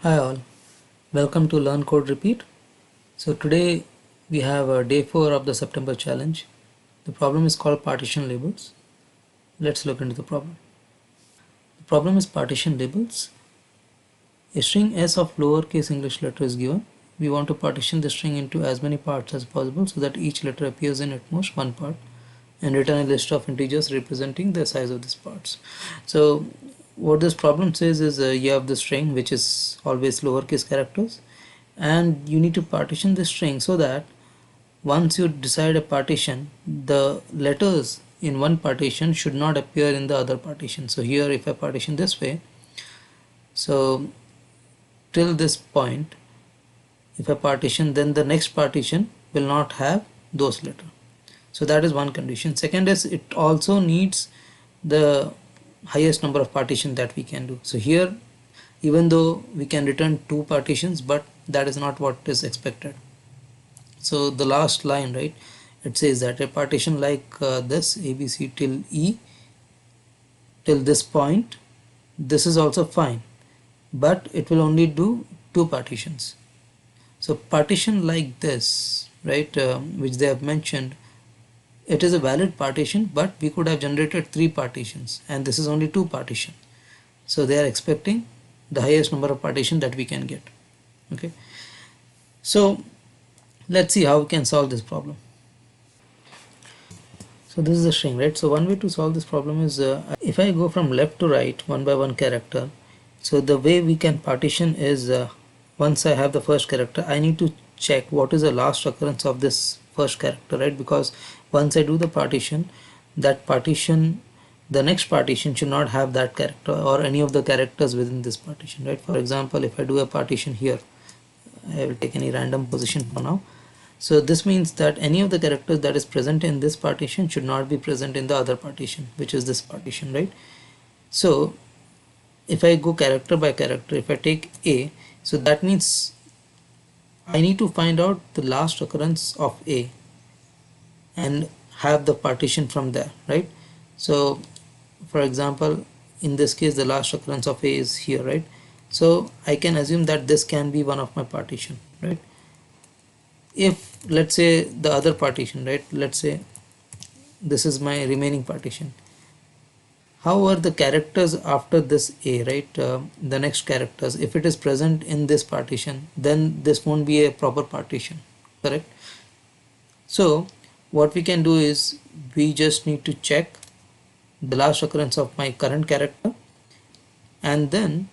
Hi all, welcome to Learn Code Repeat. So today we have day 4 of the September challenge. The problem is called partition labels. Let's look into the problem. The problem is partition labels. A string S of lowercase English letter is given. We want to partition the string into as many parts as possible so that each letter appears in at most one part, and return a list of integers representing the size of these parts. So what this problem says is you have the string which is always lowercase characters, and you need to partition the string so that once you decide a partition, the letters in one partition should not appear in the other partition. So here if I partition this way, so till this point if I partition, then the next partition will not have those letters. So that is one condition. Second is it also needs the highest number of partition that we can do. So here even though we can return two partitions, but that is not what is expected. So the last line, right, it says that a partition like this ABC till E till this point, this is also fine, but it will only do two partitions. So partition like this, right, which they have mentioned, it is a valid partition, but we could have generated three partitions and this is only two partition. So they are expecting the highest number of partition that we can get. Okay, so let's see how we can solve this problem. So this is the string, right? So one way to solve this problem is if I go from left to right one by one character, so the way we can partition is once I have the first character, I need to check what is the last occurrence of this first character, right? Because once I do the partition, that partition, the next partition should not have that character or any of the characters within this partition, right? For example, if I do a partition here, I will take any random position for now. So this means that any of the characters that is present in this partition should not be present in the other partition, which is this partition, right? So if I go character by character, if I take A, so that means I need to find out the last occurrence of A and have the partition from there, right? So for example, in this case the last occurrence of A is here, right? So I can assume that this can be one of my partition, right? If let's say the other partition, right, let's say this is my remaining partition, however the characters after this A, right, the next characters, if it is present in this partition, then this won't be a proper partition, correct? So what we can do is we just need to check the last occurrence of my current character, and then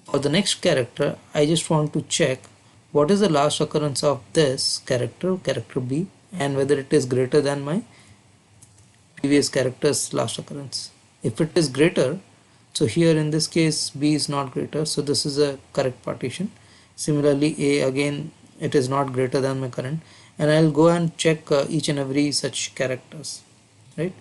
for the next character I just want to check what is the last occurrence of this character, character B, and whether it is greater than my previous character's last occurrence. If it is greater, so here in this case B is not greater, so this is a correct partition. Similarly A, again it is not greater than my current, and I'll go and check each and every such characters, right?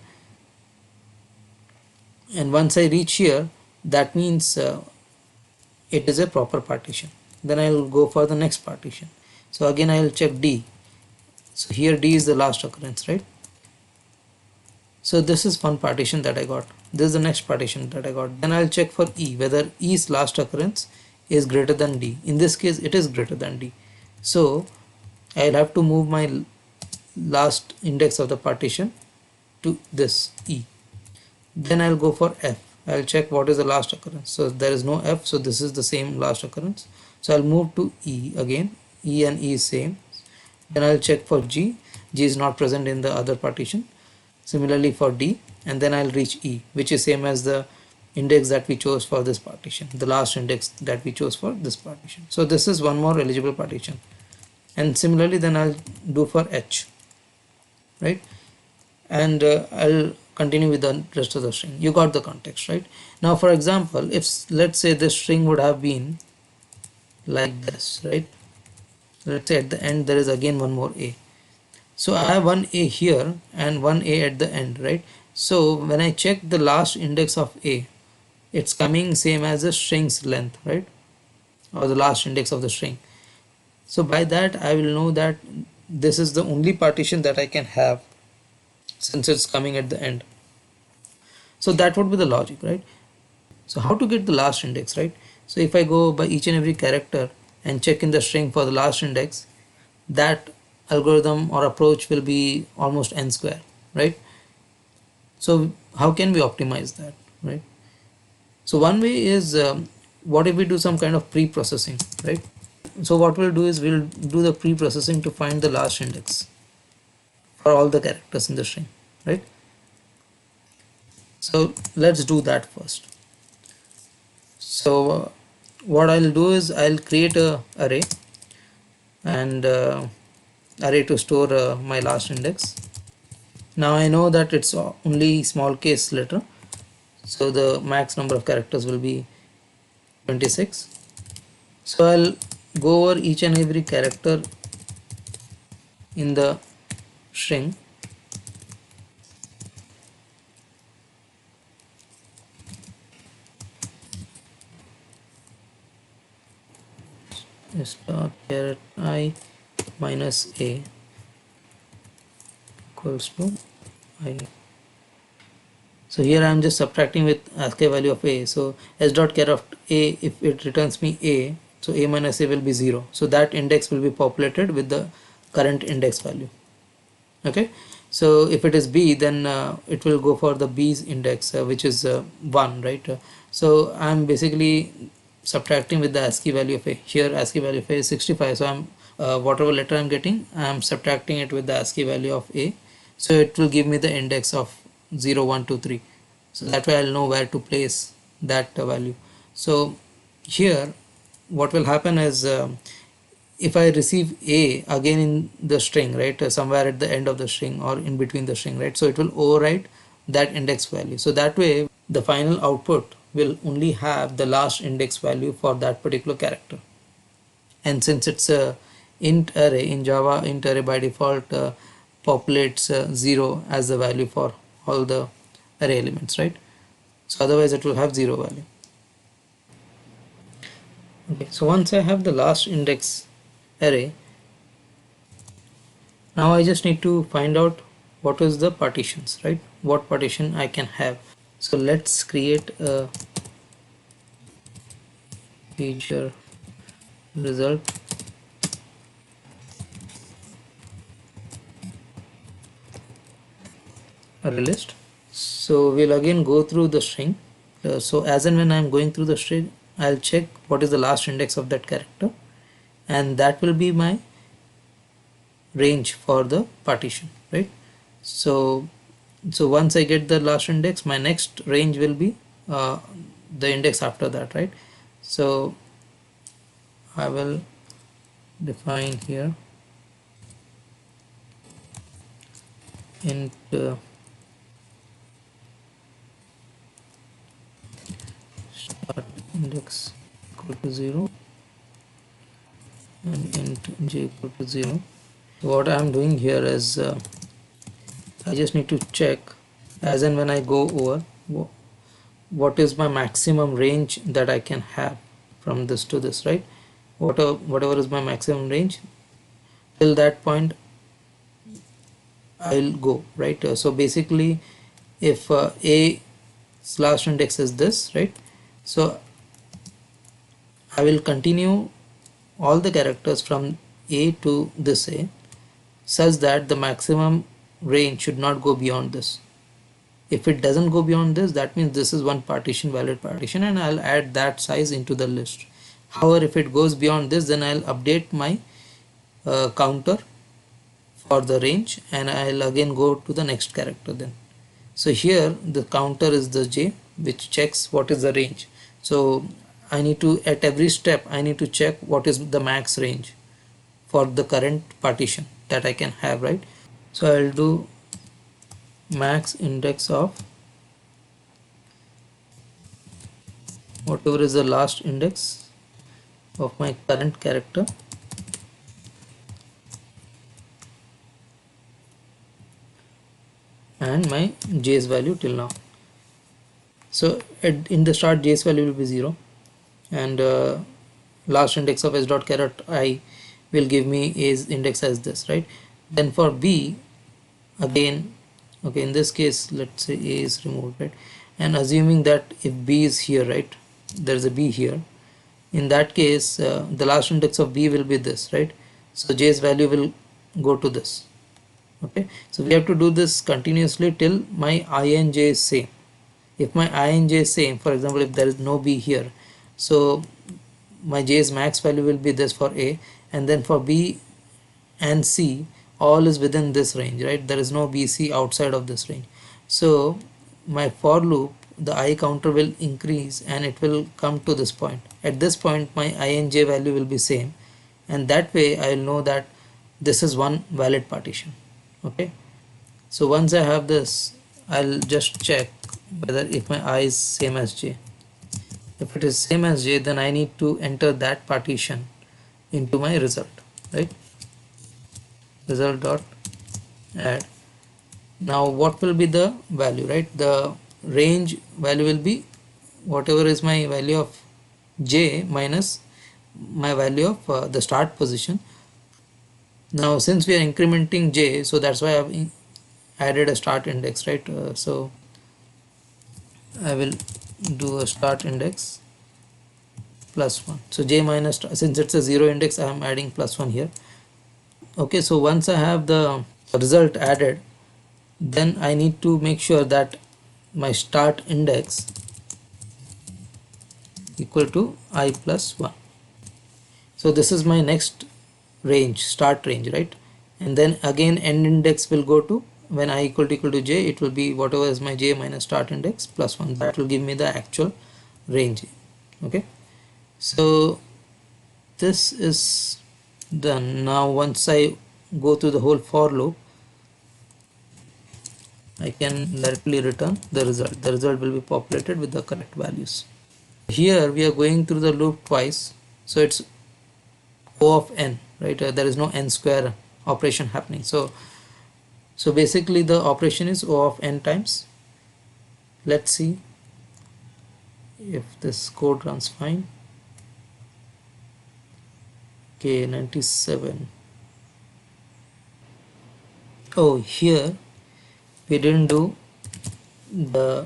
And once I reach here, that means it is a proper partition. Then I will go for the next partition. So again I will check D. So here D is the last occurrence, right? So this is one partition that I got. This is the next partition that I got. Then I'll check for E, whether E's last occurrence is greater than D. In this case it is greater than D. So I'll have to move my last index of the partition to this E. Then I'll go for F. I'll check what is the last occurrence. So there is no F, so this is the same last occurrence. So I'll move to E again. E and E is same. Then I'll check for G. G is not present in the other partition. Similarly for D, and then I'll reach E, which is same as the index that we chose for this partition, the last index that we chose for this partition. So this is one more eligible partition. And similarly then I'll do for H, right? And I'll continue with the rest of the string. You got the context, right? Now for example, if let's say this string would have been like this, right? Let's say at the end there is again one more A. So I have one A here and one A at the end, right? So when I check the last index of A, it's coming same as the string's length, right? Or the last index of the string. So by that I will know that this is the only partition that I can have since it's coming at the end. So that would be the logic, right? So how to get the last index, right? So if I go by each and every character and check in the string for the last index, that algorithm or approach will be almost n square, right? So how can we optimize that, right? So one way is, what if we do some kind of pre-processing, right? So what we'll do is we'll do the pre-processing to find the last index for all the characters in the string, right? So let's do that first. So what I'll do is I'll create a array, and array to store my last index. Now I know that it's only small case letter, so the max number of characters will be 26. So I'll go over each and every character in the string, star caret I minus a equals to I. So here I am just subtracting with ASCII value of a. So s dot char of a, if it returns me a, so a minus a will be 0. So that index will be populated with the current index value. Okay. So if it is b, then it will go for the b's index, which is 1, right? So I'm basically subtracting with the ASCII value of a. Here ASCII value of a is 65. So I'm whatever letter I'm getting, I'm subtracting it with the ASCII value of a. So it will give me the index of 0, 1, 2, 3. So that way I'll know where to place that value. So here what will happen is, if I receive a again in the string, right, somewhere at the end of the string or in between the string, right, so it will overwrite that index value. So that way the final output will only have the last index value for that particular character. And since it's a int array in Java, int array by default populates 0 as the value for all the array elements, right? So otherwise it will have 0 value. Okay, so once I have the last index array, now I just need to find out what is the partitions, right? What partition I can have. So let's create a feature result array list. So we'll again go through the string. So as and when I'm going through the string, I'll check what is the last index of that character, and that will be my range for the partition, right? So once I get the last index, my next range will be the index after that, right? So I will define here int start index equal to 0 and int j equal to 0. What I'm doing here is, I just need to check as and when I go over what is my maximum range that I can have from this to this, right? Whatever is my maximum range, till that point I'll go, right? So basically if a slash index is this, right, so I will continue all the characters from a to this a such that the maximum range should not go beyond this. If it doesn't go beyond this, that means this is one partition, valid partition, and I'll add that size into the list. However, if it goes beyond this, then I'll update my counter for the range, and I'll again go to the next character then. So here the counter is the j, which checks what is the range. So I need to, at every step, I need to check what is the max range for the current partition that I can have, right? So I'll do max index of whatever is the last index of my current character, and my j's value till now. So in the start, j's value will be 0, and last index of s dot caret I will give me a's index as this, right? Then for b, again, okay, in this case let's say a is removed, right? And assuming that if b is here, right, there's a b here, in that case the last index of b will be this, right? So j's value will go to this. Okay, so we have to do this continuously till my ij is same. If my ij is same, for example, if there is no b here, so my j's max value will be this for a, and then for b and c all is within this range, right? There is no bc outside of this range. So my for loop, the I counter will increase and it will come to this point. At this point my ij value will be same, and that way I will know that this is one valid partition. Okay, so once I have this, I'll just check whether if my I is same as j. If it is same as j, then I need to enter that partition into my result, right? Result dot add. Now what will be the value, right? The range value will be whatever is my value of j minus my value of the start position. Now since we are incrementing j, so that's why I've added a start index, right? So I will do a start index plus 1. So j minus, since it's a 0 index, I am adding plus 1 here. Okay, so once I have the result added, then I need to make sure that my start index equal to I plus 1. So this is my next range, start range, right? And then again end index will go to, when I equal to j, it will be whatever is my j minus start index plus 1. That will give me the actual range. Okay, so this is done. Now once I go through the whole for loop, I can directly return the result. The result will be populated with the correct values. Here we are going through the loop twice, so it's O of n, right? There is no n square operation happening. So basically the operation is O of n times. Let's see if this code runs fine. Okay, 97. Oh, here we didn't do the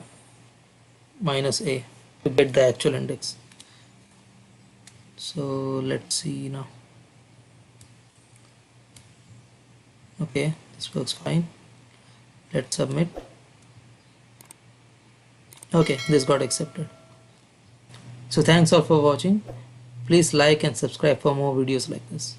minus a to get the actual index. So let's see now. Okay, this works fine. Let's submit. Okay, this got accepted. So thanks all for watching. Please like and subscribe for more videos like this.